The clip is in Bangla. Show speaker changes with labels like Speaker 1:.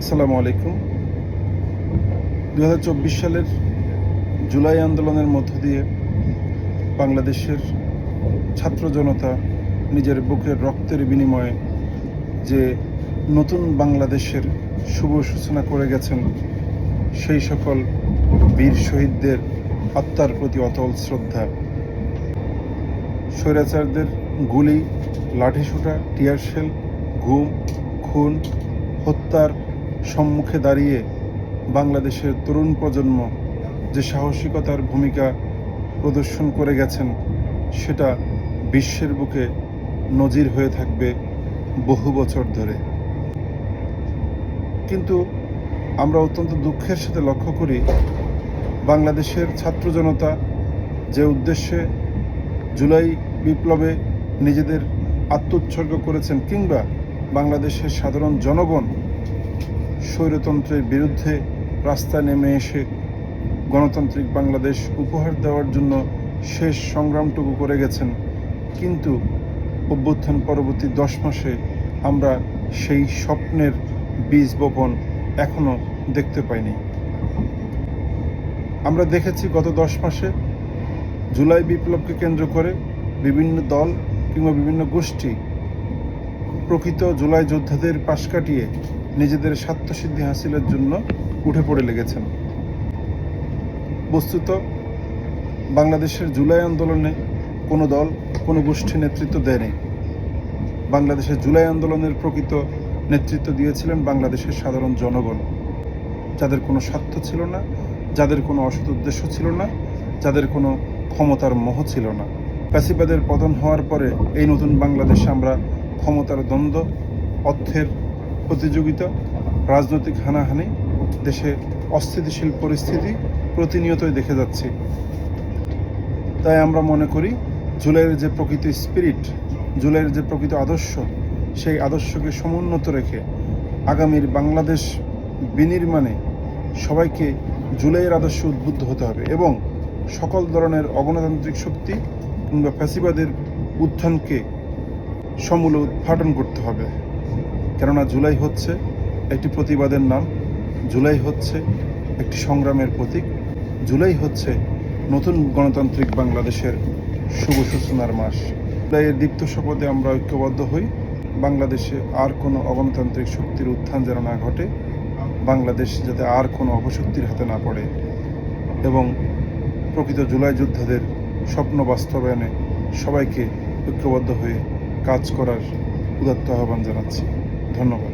Speaker 1: আসসালামু আলাইকুম। 2024 সালের জুলাই আন্দোলনের মধ্য দিয়ে বাংলাদেশের ছাত্র জনতা নিজের বুকের রক্তের বিনিময়ে যে নতুন বাংলাদেশের শুভ সূচনা করে গেছেন, সেই সকল বীর শহীদদের আত্মার প্রতি অটল শ্রদ্ধা। স্বৈরাচারদের গুলি, লাঠিসোঁটা, টিয়ারশেল, গুম, খুন, হত্যার সম্মুখে দাঁড়িয়ে বাংলাদেশের তরুণ প্রজন্ম যে সাহসিকতার ভূমিকা প্রদর্শন করে গেছেন, সেটা বিশ্বের বুকে নজির হয়ে থাকবে বহু বছর ধরে। কিন্তু আমরা অত্যন্ত দুঃখের সাথে লক্ষ্য করি, বাংলাদেশের ছাত্র জনতা যে উদ্দেশ্যে জুলাই বিপ্লবে নিজেদের আত্মোৎসর্গ করেছেন, কিংবা বাংলাদেশের সাধারণ জনগণ স্বৈরতন্ত্রের বিরুদ্ধে রাস্তায় নেমে এসে গণতান্ত্রিক বাংলাদেশ উপহার দেওয়ার জন্য শেষ সংগ্রামটুকু করে গেছেন, কিন্তু অভ্যুত্থান পরবর্তী 10 মাসে আমরা সেই স্বপ্নের বীজ বপন এখনও দেখতে পাইনি। আমরা দেখেছি গত 10 মাসে জুলাই বিপ্লবকে কেন্দ্র করে বিভিন্ন দল কিংবা বিভিন্ন গোষ্ঠী প্রকৃত জুলাই যোদ্ধাদের পাশ কাটিয়ে নিজেদের স্বার্থসিদ্ধি হাসিলের জন্য উঠে পড়ে লেগেছেন। বস্তুত বাংলাদেশের জুলাই আন্দোলনে কোনো দল, কোনো গোষ্ঠী নেতৃত্ব দেয়নি। বাংলাদেশের জুলাই আন্দোলনের প্রকৃত নেতৃত্ব দিয়েছিলেন বাংলাদেশের সাধারণ জনগণ, যাদের কোনো স্বার্থ ছিল না, যাদের কোনো অসৎ উদ্দেশ্য ছিল না, যাদের কোনো ক্ষমতার মোহ ছিল না। ফ্যাসিবাদের পতন হওয়ার পরে এই নতুন বাংলাদেশে আমরা ক্ষমতার দ্বন্দ্ব, অর্থের প্রতিযোগিতা, রাজনৈতিক হানাহানি, দেশে অস্থিতিশীল পরিস্থিতি প্রতিনিয়তই দেখে যাচ্ছি। তাই আমরা মনে করি জুলাইয়ের যে প্রকৃত স্পিরিট, জুলাইয়ের যে প্রকৃত আদর্শ, সেই আদর্শকে সমুন্নত রেখে আগামীর বাংলাদেশ বিনির্মাণে সবাইকে জুলাইয়ের আদর্শে উদ্বুদ্ধ হতে হবে এবং সকল ধরনের অগণতান্ত্রিক শক্তি কিংবা ফ্যাসিবাদের উত্থানকে সমূলে উদ্ঘাটন করতে হবে। কেননা জুলাই হচ্ছে একটি প্রতিবাদের নাম, জুলাই হচ্ছে একটি সংগ্রামের প্রতীক, জুলাই হচ্ছে নতুন গণতান্ত্রিক বাংলাদেশের শুভ সূচনার মাস। জুলাইয়ের দীপ্ত শপথে আমরা ঐক্যবদ্ধ হই, বাংলাদেশে আর কোনো অগণতান্ত্রিক শক্তির উত্থান যেন না ঘটে, বাংলাদেশ যাতে আর কোনো অপশক্তির হাতে না পড়ে, এবং প্রকৃত জুলাই যোদ্ধাদের স্বপ্ন বাস্তবায়নে সবাইকে ঐক্যবদ্ধ হয়ে কাজ করার উদাত্ত আহ্বান জানাচ্ছি। ধন্যবাদ।